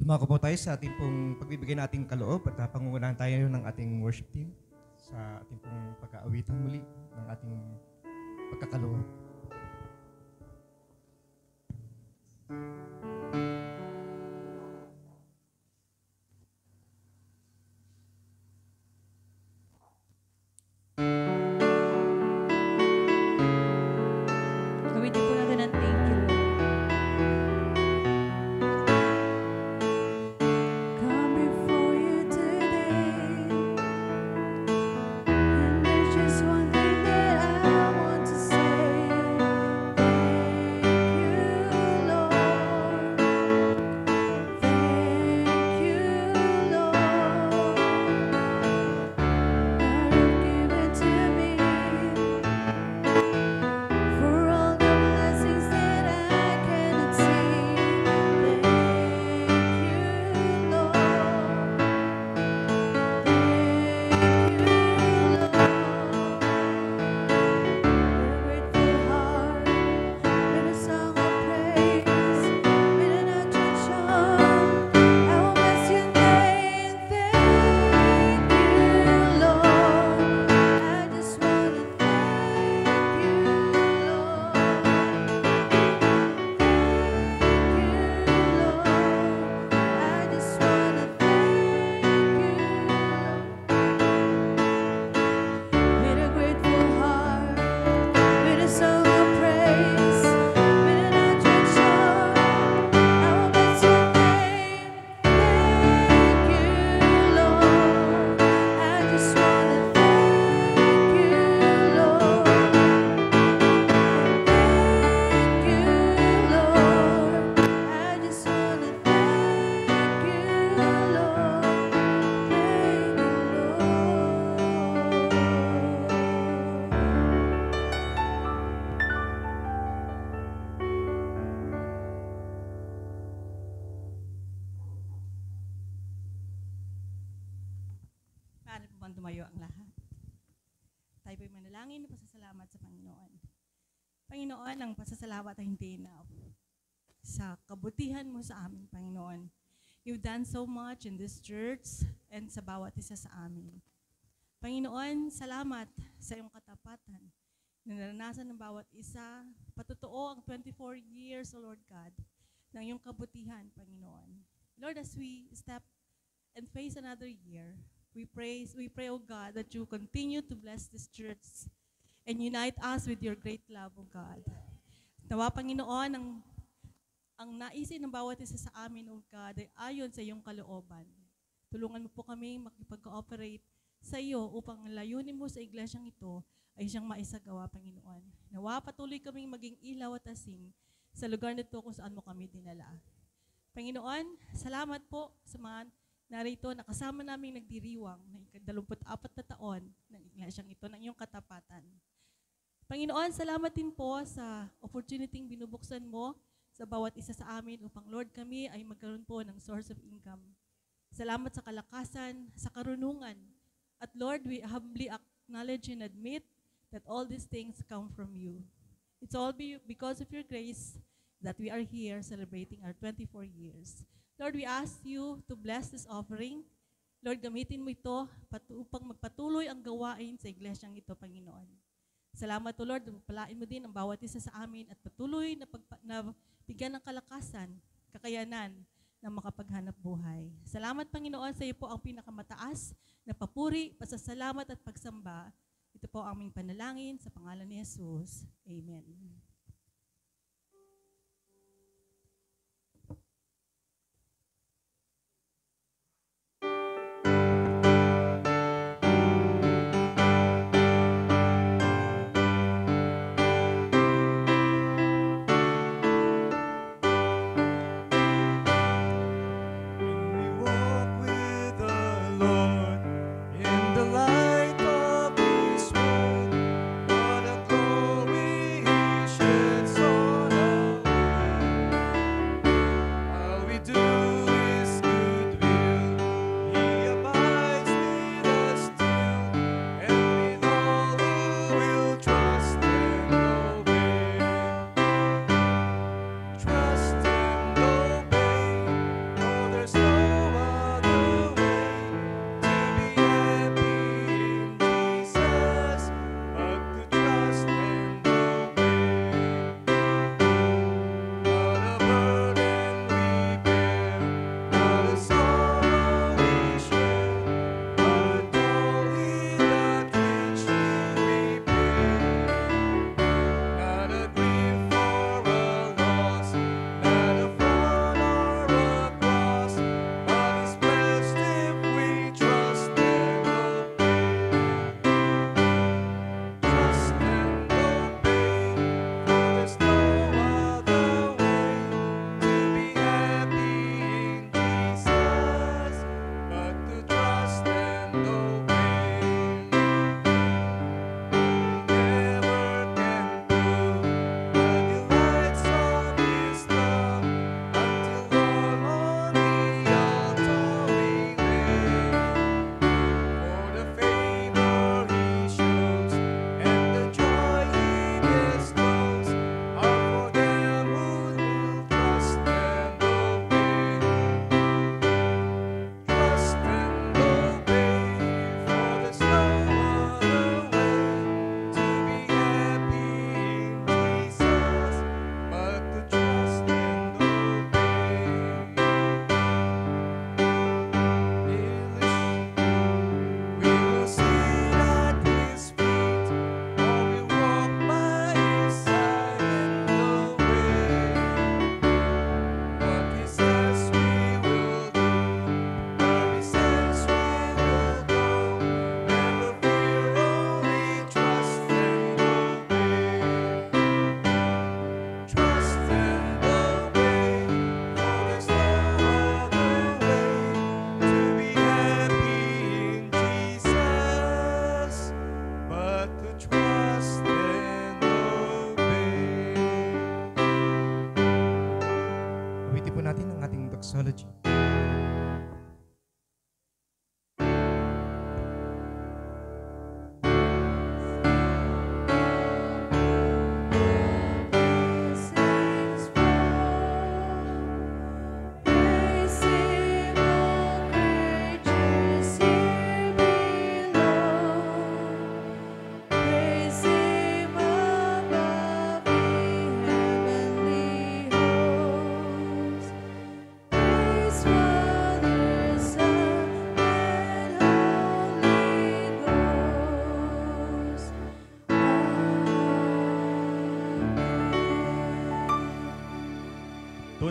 Dumako po tayo sa ating pong pagbibigay nating kaloob at pangungunahan tayo ng ating worship team sa ating pong pag-aawitan muli ng ating pagkakaloob. Gawin po natin ang thank you, Lord. Come before you today, and there's just one thing that I want to say. Thank you, Lord. Thank you, Lord. Lord, you've given to me for all the blessings that I cannot see. Thank you, Lord. Thank you, Lord. With a grateful heart, with a song of praise, with an outstretched arm, I will bless your name. Thank you, Lord. I just want to thank you, Lord. I just want to thank you, with a grateful heart, with a song of praise, with an outstretched arm, I will bless your name. Thank you, Lord. I just want to thank you, Lord. Thank you, Lord. I just want to thank you, Lord. Thank you, Maaari po bang tumayo ang lahat? Tayo po'y manalangin na pasasalamat sa Panginoon. Panginoon, ang pasasalamat ay hindi enough. Sa kabutihan mo sa amin, Panginoon. You've done so much in this church and sa bawat isa sa amin. Panginoon, salamat sa iyong katapatan na naranasan ng bawat isa. Patotoo ang 24 years, O Lord God, ng iyong kabutihan, Panginoon. Lord, as we step and face another year, we pray, O God, that you continue to bless this church and unite us with your great love, O God. Nawa, Panginoon, ang naisin ng bawat isa sa amin, O God, ay ayon sa iyong kalooban. Tulungan mo po kami makipag-cooperate sa iyo upang ang layunin mo sa iglesyang ito ay siyang maisagawa, Panginoon. Nawa, patuloy kaming maging ilaw at asing sa lugar nito kung saan mo kami dinala. Panginoon, salamat po sa mga narito na kasama namin nagdiriwang ng 24 na taon ng iglesyang ito, ng iyong katapatan. Panginoon, salamat din po sa opportunity binubuksan mo sa bawat isa sa amin upang, Lord, kami ay magkaroon po ng source of income. Salamat sa kalakasan, sa karunungan. At Lord, we humbly acknowledge and admit that all these things come from you. It's all because of your grace that we are here celebrating our 24 years. Lord, we ask you to bless this offering. Lord, gamitin mo ito upang magpatuloy ang gawain sa iglesyang ito, Panginoon. Salamat, O Lord, palain mo din ang bawat isa sa amin at patuloy na bigyan ng kalakasan, kakayanan na makapaghanap buhay. Salamat, Panginoon, sa iyo po ang pinakamataas na papuri, pasasalamat at pagsamba. Ito po ang aming panalangin sa pangalan ni Jesus. Amen. We walk with the Lord in the light of His word. What a glory He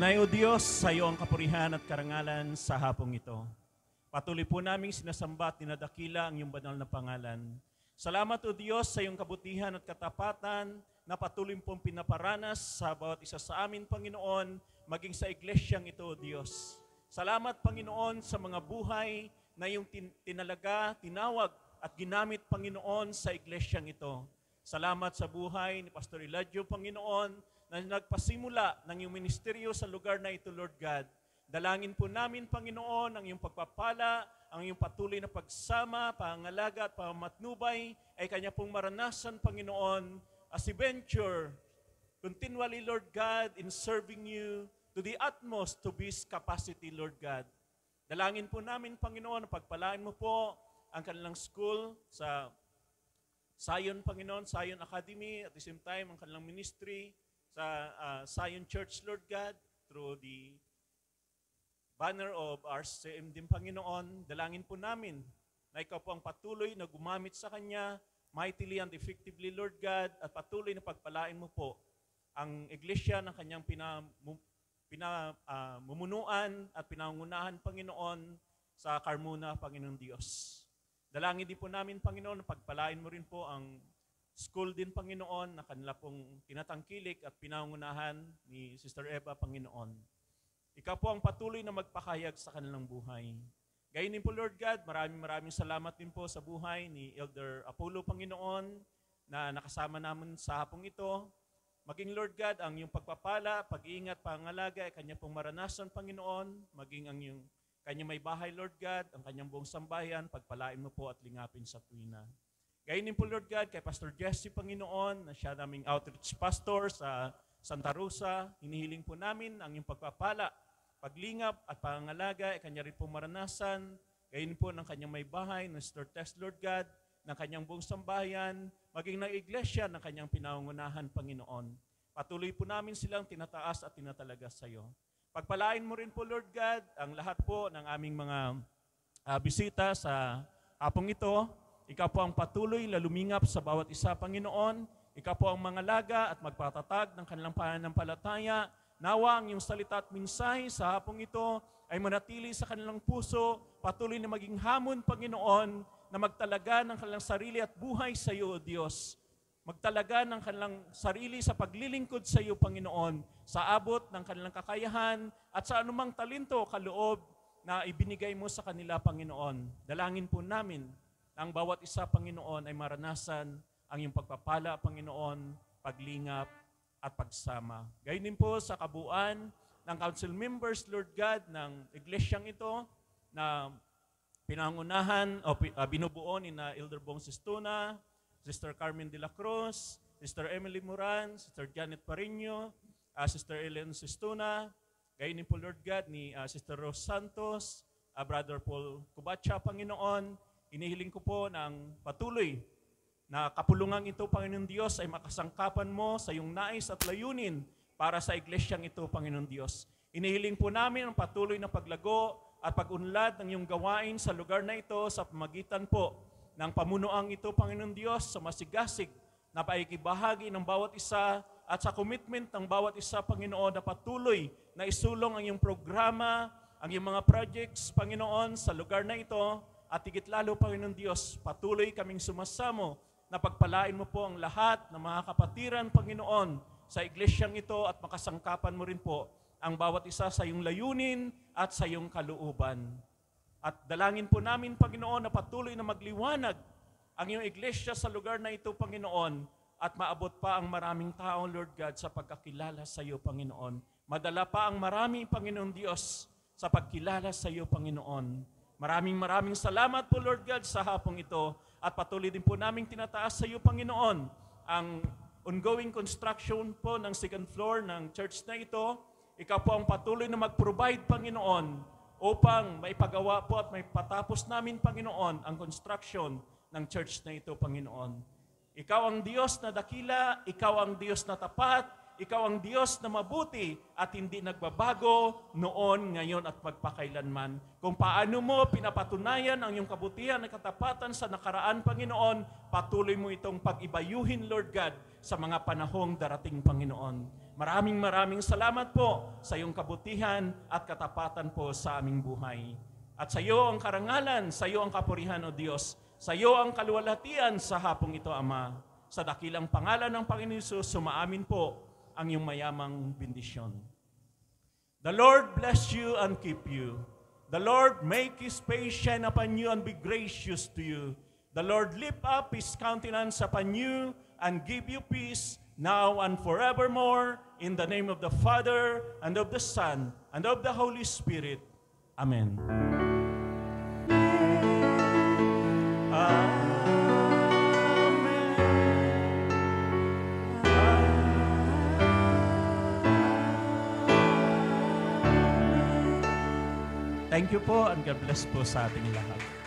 Tunay o Diyos, sa iyo ang kapurihan at karangalan sa hapong ito. Patuloy po naming sinasamba at dinadakila ang iyong banal na pangalan. Salamat o Diyos sa iyong kabutihan at katapatan na patuloy pong pinaparanas sa bawat isa sa amin, Panginoon, maging sa iglesyang ito o Diyos. Salamat, Panginoon, sa mga buhay na iyong tinalaga, tinawag at ginamit, Panginoon, sa iglesyang ito. Salamat sa buhay ni Pastor Eladio, Panginoon, na nagpasimula ng iyong ministeryo sa lugar na ito, Lord God. Dalangin po namin, Panginoon, ang iyong pagpapala, ang iyong patuloy na pagsama, pangalaga at pamamatnubay ay kanya pong maranasan, Panginoon, as he venture continually, Lord God, in serving you to the utmost to his capacity, Lord God. Dalangin po namin, Panginoon, pagpalain mo po ang kanilang school sa Zion, Panginoon, Zion Academy, at the same time, ang kanilang ministry sa Zion Church, Lord God, through the banner of RCM din, Panginoon. Dalangin po namin na ikaw po ang patuloy na gumamit sa kanya mightily and effectively, Lord God, at patuloy na pagpalain mo po ang iglesia ng kanyang mumunuan at pinangunahan, Panginoon, sa Carmona, Panginoon Diyos. Dalangin din po namin, Panginoon, na pagpalain mo rin po ang school din, Panginoon, na kanila pong tinatangkilik at pinangunahan ni Sister Eva, Panginoon. Ikaw po ang patuloy na magpakahayag sa kanilang buhay. Gayon din po, Lord God, maraming salamat din po sa buhay ni Elder Apollo, Panginoon, na nakasama namin sa hapong ito. Maging, Lord God, ang iyong pagpapala, pag-iingat, pangalaga, ay kanya pong maranasan, Panginoon. Maging ang iyong kanya may bahay, Lord God, ang kanyang buong sambayan, pagpalain mo po at lingapin sa tuwina. Gayon din po, Lord God, kay Pastor Jesse, Panginoon, na siya naming outreach pastor sa Santa Rosa. Hinihiling po namin ang iyong pagpapala, paglingap at pangalaga, ay kanya rin po maranasan. Gayon po ng kanyang may bahay, na Sister Tess, Lord God, ng kanyang buong sambayan, maging ng iglesia ng kanyang pinangunahan, Panginoon. Patuloy po namin silang tinataas at tinatalaga sa iyo. Pagpalain mo rin po, Lord God, ang lahat po ng aming mga bisita sa hapong ito. Ikaw po ang patuloy na lumingap sa bawat isa, Panginoon. Ikaw po ang mangalaga at magpatatag ng kanilang pananampalataya. Nawa ang iyong salita at mensahe sa hapong ito ay manatili sa kanilang puso, patuloy na maging hamon, Panginoon, na magtalaga ng kanilang sarili at buhay sa iyo, O Diyos. Magtalaga ng kanilang sarili sa paglilingkod sa iyo, Panginoon, sa abot ng kanilang kakayahan at sa anumang talento o kaloob na ibinigay mo sa kanila, Panginoon. Dalangin po namin na ang bawat isa, Panginoon, ay maranasan ang iyong pagpapala, Panginoon, paglingap at pagsama. Gayon din po sa kabuuan ng council members, Lord God, ng iglesyang ito na pinangunahan o binubuo ni na Elder Bong Sistuna, Sister Carmen de la Cruz, Sister Emily Moran, Sister Janet Parino, Sister Ellen Sistuna, gayon din po, Lord God, ni Sister Rose Santos, Brother Paul Kubacha, Panginoon. Inihiling ko po ng patuloy na kapulungan ito, Panginoon Diyos, ay makasangkapan mo sa iyong nais at layunin para sa iglesyang ito, Panginoon Diyos. Inihiling po namin ang patuloy na paglago at pag-unlad ng iyong gawain sa lugar na ito sa pamagitan po ng pamunuang ito, Panginoon Diyos, sa masigasig na paikibahagi ng bawat isa at sa commitment ng bawat isa, Panginoon, na patuloy na isulong ang iyong programa, ang iyong mga projects, Panginoon, sa lugar na ito. At higit lalo, Panginoon Diyos, patuloy kaming sumasamo na pagpalain mo po ang lahat ng mga kapatiran, Panginoon, sa iglesyang ito at makasangkapan mo rin po ang bawat isa sa iyong layunin at sa iyong kalooban. At dalangin po namin, Panginoon, na patuloy na magliwanag ang iyong iglesia sa lugar na ito, Panginoon, at maabot pa ang maraming tao, Lord God, sa pagkakilala sa iyo, Panginoon. Madala pa ang marami, Panginoon Diyos, sa pagkilala sa iyo, Panginoon. Maraming salamat po, Lord God, sa hapong ito. At patuloy din po naming tinataas sa iyo, Panginoon, ang ongoing construction po ng second floor ng church na ito. Ikaw po ang patuloy na mag-provide, Panginoon, upang maipagawa po at maipatapos namin, Panginoon, ang construction ng church na ito, Panginoon. Ikaw ang Diyos na dakila, ikaw ang Diyos na tapat, ikaw ang Diyos na mabuti at hindi nagbabago noon, ngayon at magpakailanman. Kung paano mo pinapatunayan ang iyong kabutihan at katapatan sa nakaraan, Panginoon, patuloy mo itong pag-ibayuhin, Lord God, sa mga panahong darating, Panginoon. Maraming salamat po sa iyong kabutihan at katapatan po sa aming buhay. At sa iyo ang karangalan, sa iyo ang kapurihan, O Diyos. Sa iyo ang kaluwalhatian sa hapong ito, Ama. Sa dakilang pangalan ng Panginoon Hesus, sumaamin po ang iyong mayamang bendisyon. The Lord bless you and keep you. The Lord make His face shine upon you and be gracious to you. The Lord lift up His countenance upon you and give you peace now and forevermore. In the name of the Father, and of the Son, and of the Holy Spirit. Amen. Thank you po and God bless po sa ating lahat.